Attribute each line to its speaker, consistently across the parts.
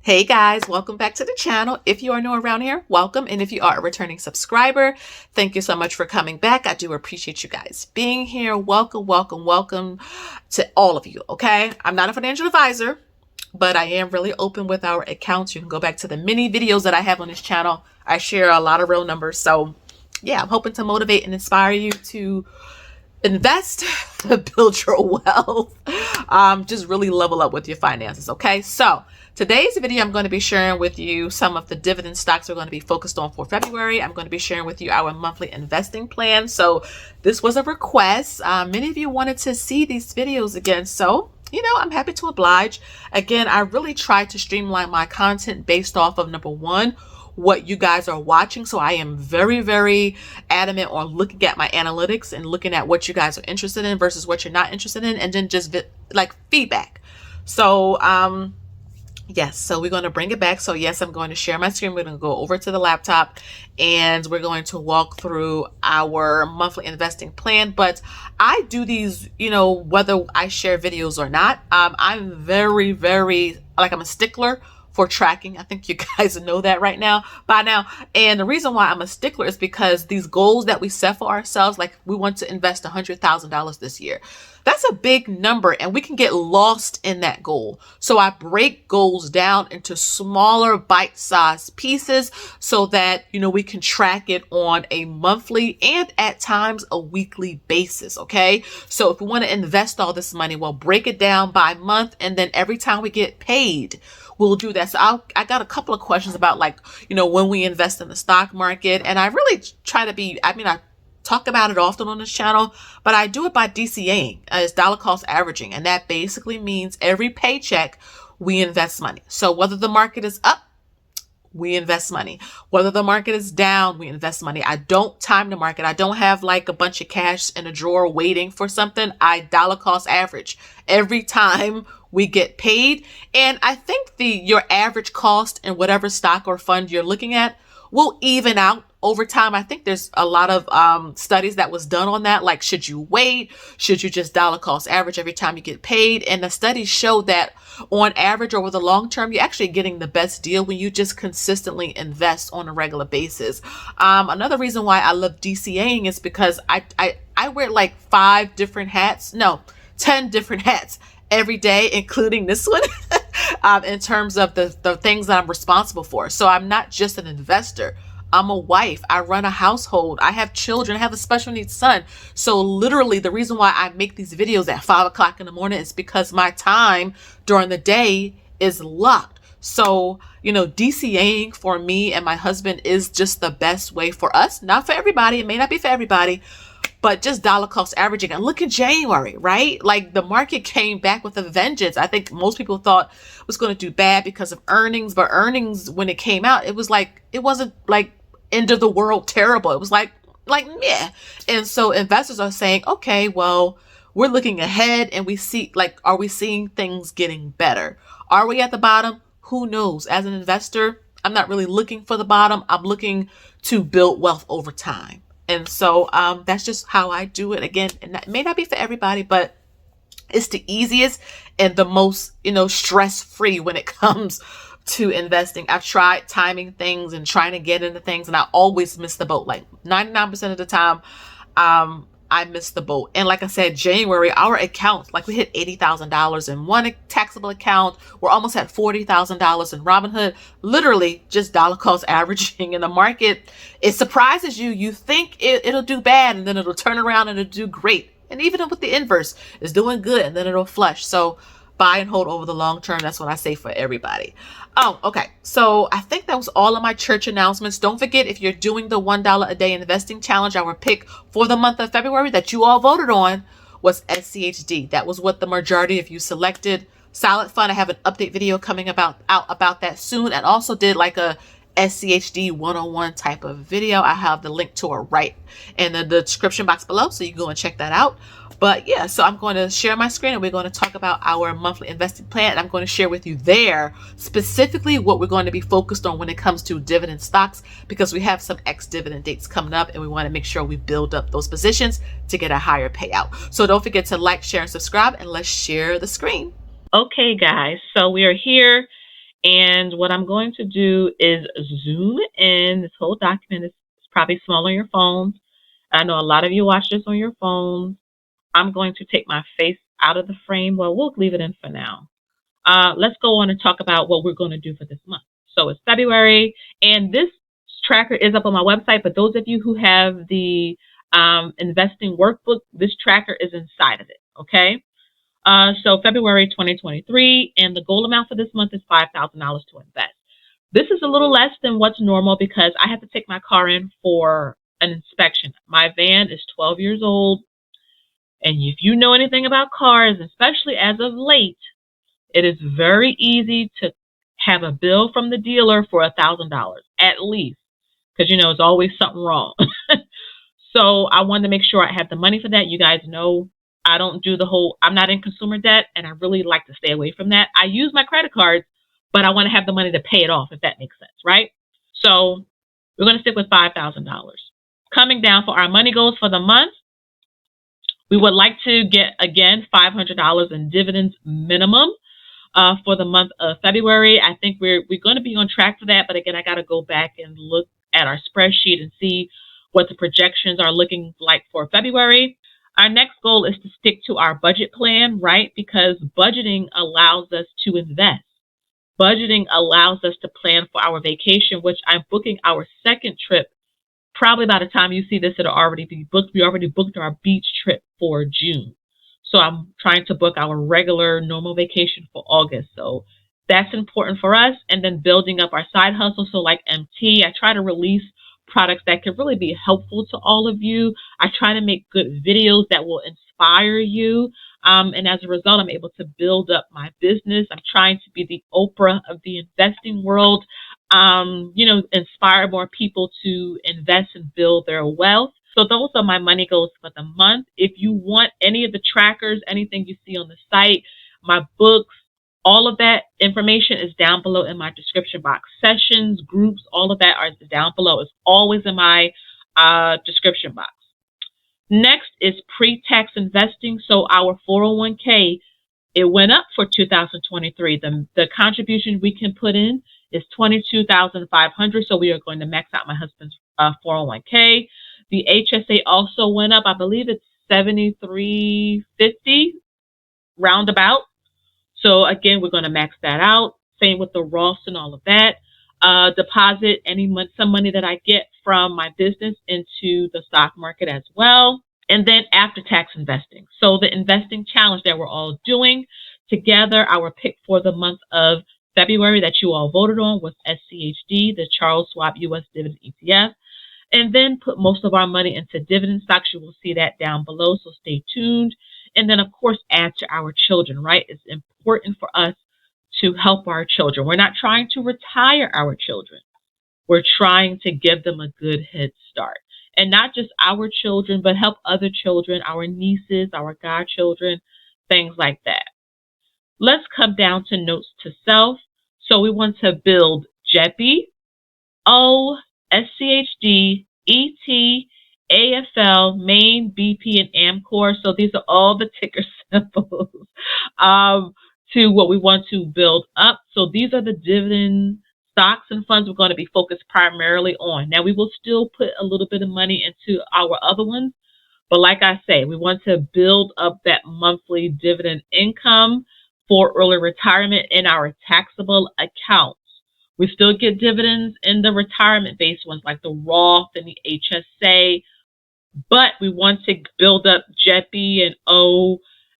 Speaker 1: Hey guys, welcome back to the channel. If you are new around here, welcome. And if you are a returning subscriber, thank you so much for coming back. I do appreciate you guys being here. Welcome, welcome, welcome to all of you, okay? I'm not a financial advisor, but I am really open with our accounts. You can go back to the many videos that I have on this channel. I share a lot of real numbers. So yeah, I'm hoping to motivate and inspire you to invest, build your wealth, just really level up with your finances, okay? So today's video, I'm going to be sharing with you some of the dividend stocks we're going to be focused on for February. I'm going to be sharing with you our monthly investing plan. So this was a request. Many of you wanted to see these videos again. So, I'm happy to oblige. Again, I really try to streamline my content based off of, number one, what you guys are watching. So I am very, very adamant on looking at my analytics and looking at what you guys are interested in versus what you're not interested in, and then just like feedback. So, yes, so we're going to bring it back. So yes, I'm going to share my screen. We're going to go over to the laptop and we're going to walk through our monthly investing plan. But I do these, whether I share videos or not. I'm very, very, I'm a stickler for tracking. I think you guys know that by now. And the reason why I'm a stickler is because these goals that we set for ourselves, like we want to invest $100,000 this year. That's a big number and we can get lost in that goal. So I break goals down into smaller bite-sized pieces so that, we can track it on a monthly and at times a weekly basis. Okay. So if we want to invest all this money, we'll break it down by month. And then every time we get paid, we'll do that. So I got a couple of questions about when we invest in the stock market. And I really try to be, I talk about it often on this channel, but I do it by DCAing, as dollar cost averaging. And that basically means every paycheck we invest money. So whether the market is up, we invest money. Whether the market is down, we invest money. I don't time the market. I don't have a bunch of cash in a drawer waiting for something. I dollar cost average every time we get paid. And I think your average cost in whatever stock or fund you're looking at will even out over time. I think there's a lot of studies that was done on that. Like, should you wait? Should you just dollar cost average every time you get paid? And the studies show that on average over the long term, you're actually getting the best deal when you just consistently invest on a regular basis. Another reason why I love DCAing is because I wear 10 different hats every day, including this one, in terms of the things that I'm responsible for. So I'm not just an investor. I'm a wife. I run a household. I have children. I have a special needs son. So literally the reason why I make these videos at 5 o'clock in the morning is because my time during the day is locked. So, DCAing for me and my husband is just the best way for us. Not for everybody. It may not be for everybody, but just dollar cost averaging. And look at January, right? The market came back with a vengeance. I think most people thought it was going to do bad because of earnings, but earnings, when it came out, it wasn't end of the world terrible. It was like meh. And so investors are saying, okay, well, we're looking ahead and we see, are we seeing things getting better? Are we at the bottom? Who knows? As an investor, I'm not really looking for the bottom. I'm looking to build wealth over time. And so that's just how I do it. Again, and that may not be for everybody, but it's the easiest and the most, stress-free when it comes to investing. I've tried timing things and trying to get into things, and I always miss the boat. 99% of the time, I miss the boat. And like I said, January, our accounts, we hit $80,000 in one taxable account. We're almost at $40,000 in Robinhood, literally just dollar cost averaging in the market. It surprises you. You think it'll do bad, and then it'll turn around and it'll do great. And even with the inverse, it's doing good and then it'll flush. So buy and hold over the long term. That's what I say for everybody. Oh, okay. So I think that was all of my church announcements. Don't forget, if you're doing the $1 a day investing challenge, our pick for the month of February that you all voted on was SCHD. That was what the majority of you selected. Solid Fund. I have an update video coming out about that soon, and also did a SCHD 101 type of video. I have the link to it right in the description box below, so you can go and check that out. But yeah, so I'm going to share my screen and we're going to talk about our monthly investing plan. And I'm going to share with you there specifically what we're going to be focused on when it comes to dividend stocks, because we have some ex-dividend dates coming up and we want to make sure we build up those positions to get a higher payout. So don't forget to like, share, and subscribe, and let's share the screen. Okay, guys, so we are here And what I'm going to do is zoom in. This whole document is probably small on your phones. I know a lot of you watch this on your phones. I'm going to take my face out of the frame. Well, we'll leave it in for now. Let's go on and talk about what we're going to do for this month. So it's February, and this tracker is up on my website. But those of you who have the investing workbook, this tracker is inside of it. Okay. So February 2023, and the goal amount for this month is $5,000 to invest. This is a little less than what's normal because I have to take my car in for an inspection. My van is 12 years old, and if you know anything about cars, especially as of late, it is very easy to have a bill from the dealer for $1,000 at least, because it's always something wrong. So I wanted to make sure I had the money for that. You guys know I don't do I'm not in consumer debt, and I really like to stay away from that. I use my credit cards, but I want to have the money to pay it off, if that makes sense, right? So we're going to stick with $5,000. Coming down for our money goals for the month, we would like to get, again, $500 in dividends minimum for the month of February. I think we're going to be on track for that, but again, I got to go back and look at our spreadsheet and see what the projections are looking like for February. Our next goal is to stick to our budget plan, right? Because budgeting allows us to invest. Budgeting allows us to plan for our vacation, which I'm booking our second trip. Probably by the time you see this, it'll already be booked. We already booked our beach trip for June. So I'm trying to book our regular normal vacation for August. So that's important for us. And then building up our side hustle. So like MT, I try to release products that can really be helpful to all of you. I try to make good videos that will inspire you. And as a result, I'm able to build up my business. I'm trying to be the Oprah of the investing world, inspire more people to invest and build their wealth. So those are my money goals for the month. If you want any of the trackers, anything you see on the site, my books, all of that information is down below in my description box. Sessions, groups, all of that are down below. It's always in my description box. Next is pre-tax investing. So our 401k, it went up for 2023. The contribution we can put in is $22,500. So we are going to max out my husband's 401k. The HSA also went up. I believe it's $73.50 roundabout. So again, we're going to max that out. Same with the Roths and all of that. Deposit some money that I get from my business into the stock market as well. And then after tax investing. So the investing challenge that we're all doing together, our pick for the month of February that you all voted on was SCHD, the Charles Schwab US Dividend ETF. And then put most of our money into dividend stocks. You will see that down below, so stay tuned. And then, of course, add to our children, right? It's important for us to help our children. We're not trying to retire our children. We're trying to give them a good head start. And not just our children, but help other children, our nieces, our godchildren, things like that. Let's come down to notes to self. So we want to build JEPI, O, SCHD, ET, AFL, Maine, BP, and Amcor. So these are all the ticker symbols to what we want to build up. So these are the dividend stocks and funds we're going to be focused primarily on. Now, we will still put a little bit of money into our other ones. But like I say, we want to build up that monthly dividend income for early retirement in our taxable accounts. We still get dividends in the retirement-based ones like the Roth and the HSA, but we want to build up JEPI and O,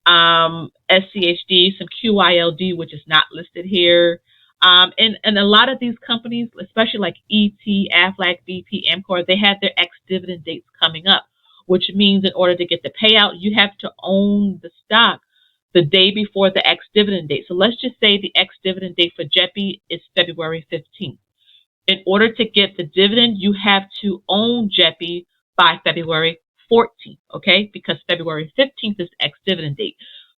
Speaker 1: SCHD, some QILD, which is not listed here. And a lot of these companies, especially like ET, Aflac, BP, Amcor, they have their ex-dividend dates coming up, which means in order to get the payout, you have to own the stock the day before the ex-dividend date. So let's just say the ex-dividend date for JEPI is February 15th. In order to get the dividend, you have to own JEPI by February 14th, okay? Because February 15th is the ex-dividend date.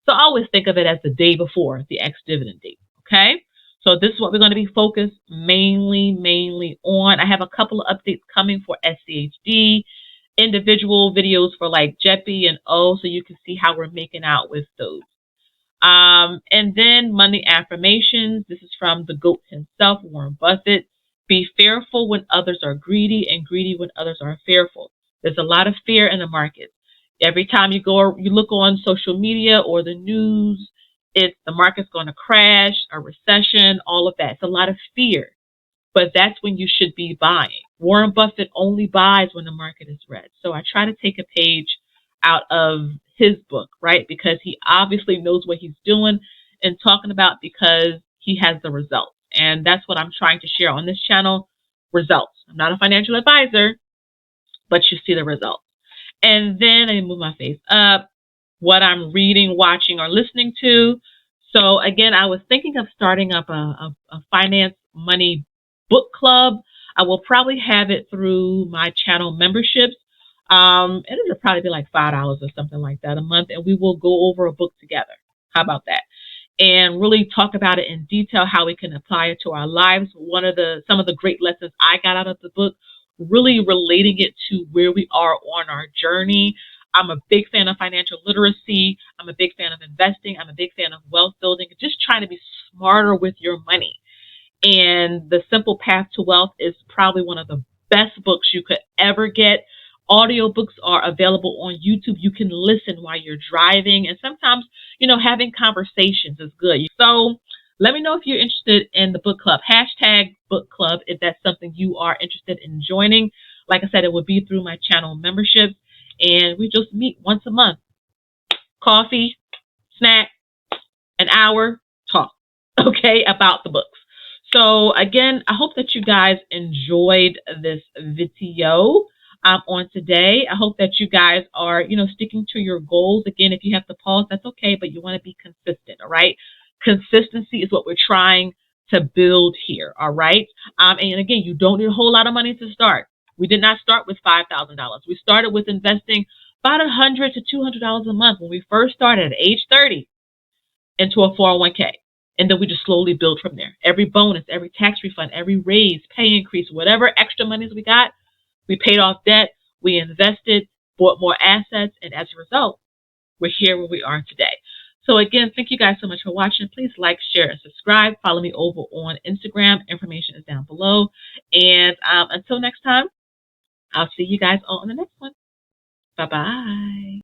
Speaker 1: So I always think of it as the day before the ex-dividend date, okay? So this is what we're going to be focused mainly on. I have a couple of updates coming for SCHD, individual videos for like JEPI and O, so you can see how we're making out with those. And then money affirmations. This is from the GOAT himself, Warren Buffett. Be fearful when others are greedy and greedy when others are fearful. There's a lot of fear in the market. Every time you look on social media or the news, it's the market's going to crash, a recession, all of that. It's a lot of fear, but that's when you should be buying. Warren Buffett only buys when the market is red. So I try to take a page out of his book, right? Because he obviously knows what he's doing and talking about because he has the results. And that's what I'm trying to share on this channel, results. I'm not a financial advisor, but you see the results. And then I move my face up, what I'm reading, watching, or listening to. So again, I was thinking of starting up a finance money book club. I will probably have it through my channel memberships. And it'll probably be like $5 or something like that a month, and we will go over a book together. How about that? And really talk about it in detail, how we can apply it to our lives. Some of the great lessons I got out of the book, really relating it to where we are on our journey. I'm a big fan of financial literacy. I'm a big fan of investing. I'm a big fan of wealth building, just trying to be smarter with your money. And The Simple Path to Wealth is probably one of the best books you could ever get. Audiobooks are available on YouTube. You can listen while you're driving, and sometimes, having conversations is good. So let me know if you're interested in the book club. Hashtag book club if that's something you are interested in joining. Like I said, it would be through my channel membership, and we just meet once a month. Coffee, snack, an hour, talk, okay, about the books. So again, I hope that you guys enjoyed this video on today. I hope that you guys are, sticking to your goals. Again, if you have to pause, that's okay, but you want to be consistent, all right? Consistency is what we're trying to build here, all right? And again, you don't need a whole lot of money to start. We did not start with $5,000. We started with investing about $100 to $200 a month when we first started at age 30 into a 401k. And then we just slowly build from there. Every bonus, every tax refund, every raise, pay increase, whatever extra monies we got, we paid off debt, we invested, bought more assets, and as a result, we're here where we are today. So again, thank you guys so much for watching. Please like, share, and subscribe. Follow me over on Instagram. Information is down below. And until next time, I'll see you guys on the next one. Bye-bye.